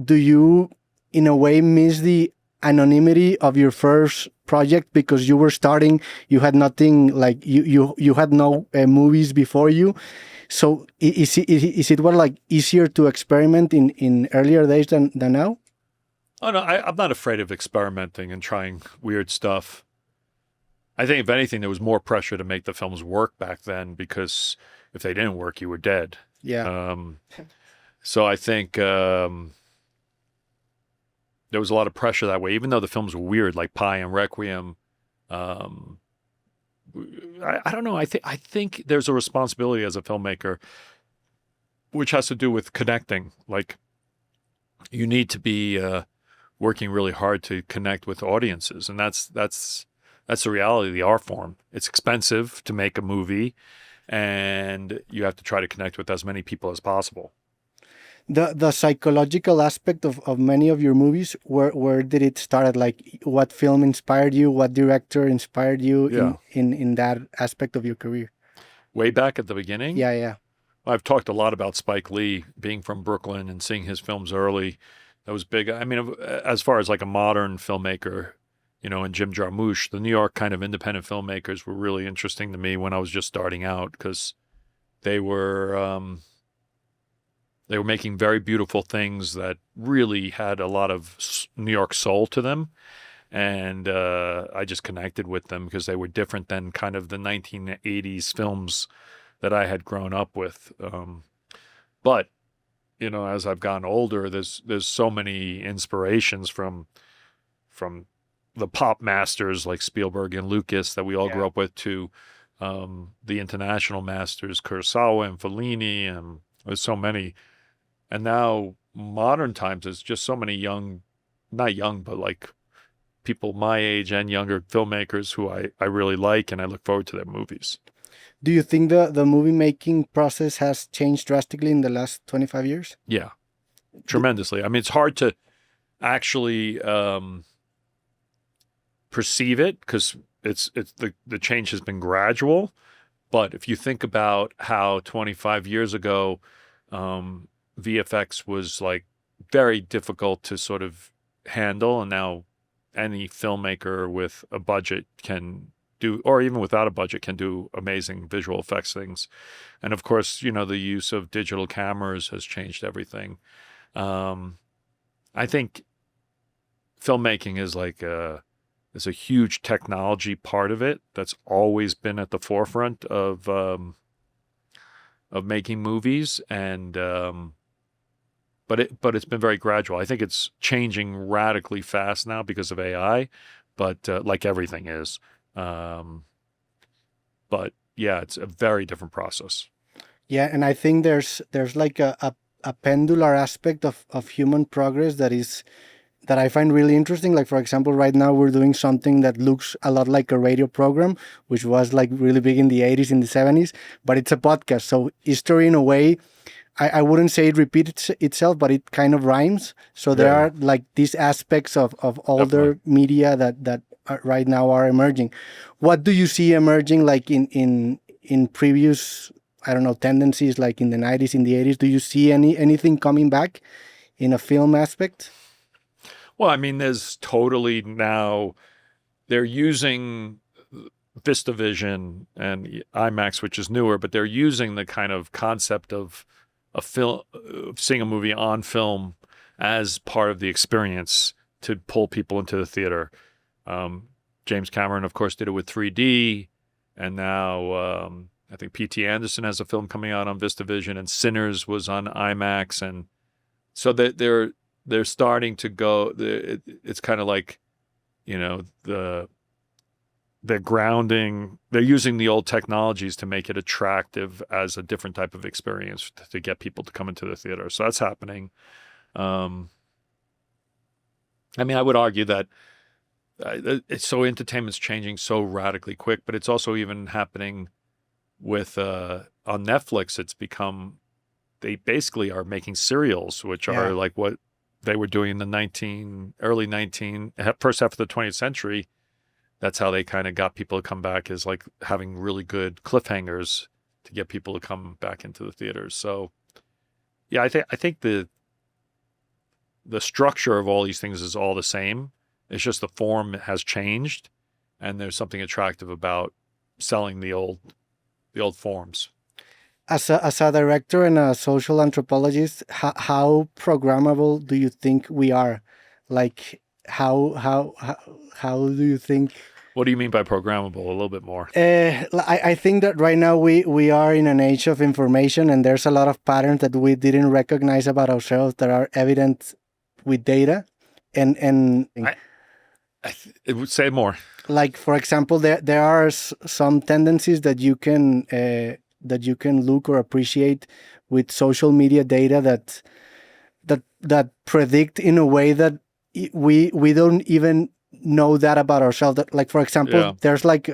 do you, in a way, miss the anonymity of your first project because you were starting, you had nothing, like you had no movies before you? So is it like easier to experiment in earlier days than now? Oh no, I'm not afraid of experimenting and trying weird stuff. I think if anything, there was more pressure to make the films work back then, because if they didn't work, you were dead. Yeah. So I think there was a lot of pressure that way, even though the films were weird, like Pi and Requiem. I don't know. I think there's a responsibility as a filmmaker, which has to do with connecting. Like, you need to be working really hard to connect with audiences, and that's the reality of the art form. It's expensive to make a movie, and you have to try to connect with as many people as possible. The psychological aspect of many of your movies, where did it start? Like, what film inspired you? What director inspired you in that aspect of your career? Way back at the beginning? Yeah. I've talked a lot about Spike Lee, being from Brooklyn and seeing his films early. That was big. I mean, as far as like a modern filmmaker, and Jim Jarmusch, the New York kind of independent filmmakers were really interesting to me when I was just starting out, because they were making very beautiful things that really had a lot of New York soul to them. And I just connected with them because they were different than kind of the 1980s films that I had grown up with. But, as I've gotten older, there's so many inspirations from the pop masters like Spielberg and Lucas that we all grew up with, to the international masters, Kurosawa and Fellini, and there's so many. And now modern times, there's just so many not young, but like people my age and younger filmmakers who I really like, and I look forward to their movies. Do you think the movie making process has changed drastically in the last 25 years? Yeah, tremendously. I mean, it's hard to actually perceive it because it's the change has been gradual. But if you think about how 25 years ago, VFX was like very difficult to sort of handle, and now any filmmaker with a budget can do, or even without a budget, can do amazing visual effects things. And of course, the use of digital cameras has changed everything. I think filmmaking is like is a huge technology part of it that's always been at the forefront of making movies, and but it's been very gradual. I think it's changing radically fast now because of AI, but like everything is. But yeah, it's a very different process. Yeah, and I think there's like a pendular aspect of human progress that I find really interesting. Like, for example, right now we're doing something that looks a lot like a radio program, which was like really big in the 80s, in the 70s, but it's a podcast. So history, in a way, I wouldn't say it repeats itself, but it kind of rhymes. So there are like these aspects of older media that right now are emerging. What do you see emerging, like in previous, I don't know, tendencies, like in the 90s, in the 80s? Do you see anything coming back in a film aspect? Well, I mean, there's totally now, they're using VistaVision and IMAX, which is newer, but they're using the kind of concept of seeing a movie on film as part of the experience to pull people into the theater. James Cameron, of course, did it with 3D, and now I think P.T. Anderson has a film coming out on VistaVision, and Sinners was on IMAX, and so they're starting to go. It's kind of like, they're grounding. They're using the old technologies to make it attractive as a different type of experience to get people to come into the theater. So that's happening. I mean, I would argue that entertainment's changing so radically quick, but it's also even happening with on Netflix. It's become, they basically are making serials, which are like what they were doing in the first half of the 20th century. That's how they kind of got people to come back, is like having really good cliffhangers to get people to come back into the theaters. So yeah, I think the the structure of all these things is all the same. It's just the form has changed, and there's something attractive about selling the old forms. As a director and a social anthropologist, how programmable do you think we are? Like how do you think? What do you mean by programmable? A little bit more. I think that right now we are in an age of information, and there's a lot of patterns that we didn't recognize about ourselves that are evident with data. And It would say more. like, for example, there are some tendencies that you can look or appreciate with social media data that predict in a way that we don't even know that about ourselves. That, like, for example, there's like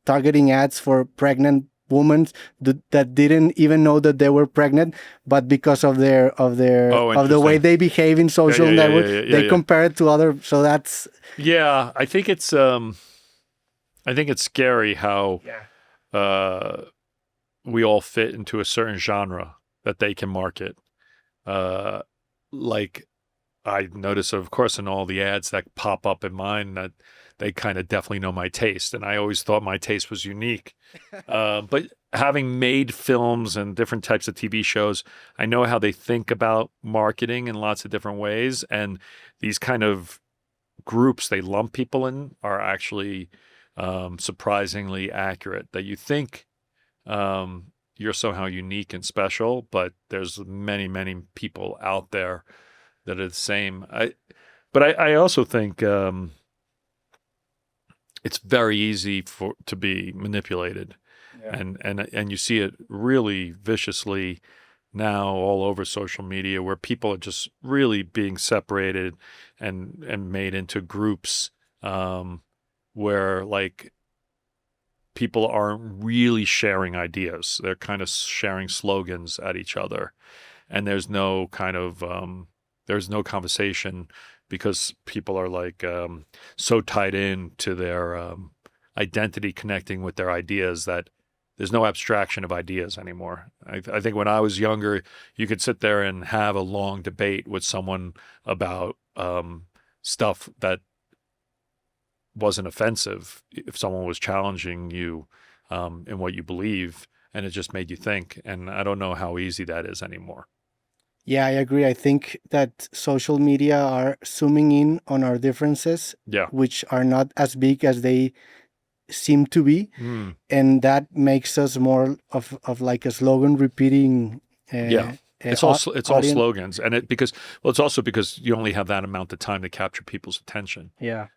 targeting ads for pregnant women that didn't even know that they were pregnant, but because of the way they behave in social networks, they compare it to other. So that's I think it's scary how we all fit into a certain genre that they can market. Like, I notice, of course, in all the ads that pop up in mine, that they kind of definitely know my taste. And I always thought my taste was unique. But having made films and different types of TV shows, I know how they think about marketing in lots of different ways. And these kind of groups they lump people in are actually surprisingly accurate. That you think you're somehow unique and special, but there's many, many people out there that are the same. But I also think it's very easy to be manipulated, and you see it really viciously now all over social media, where people are just really being separated and made into groups where, like, people aren't really sharing ideas. They're kind of sharing slogans at each other, and there's no kind of there's no conversation, because people are like so tied in to their identity, connecting with their ideas, that there's no abstraction of ideas anymore. I think when I was younger, you could sit there and have a long debate with someone about stuff that wasn't offensive if someone was challenging you in what you believe, and it just made you think. And I don't know how easy that is anymore. Yeah, I agree. I think that social media are zooming in on our differences, which are not as big as they seem to be. And that makes us more of like a slogan repeating. It's all slogans, and it's also because you only have that amount of time to capture people's attention. Yeah.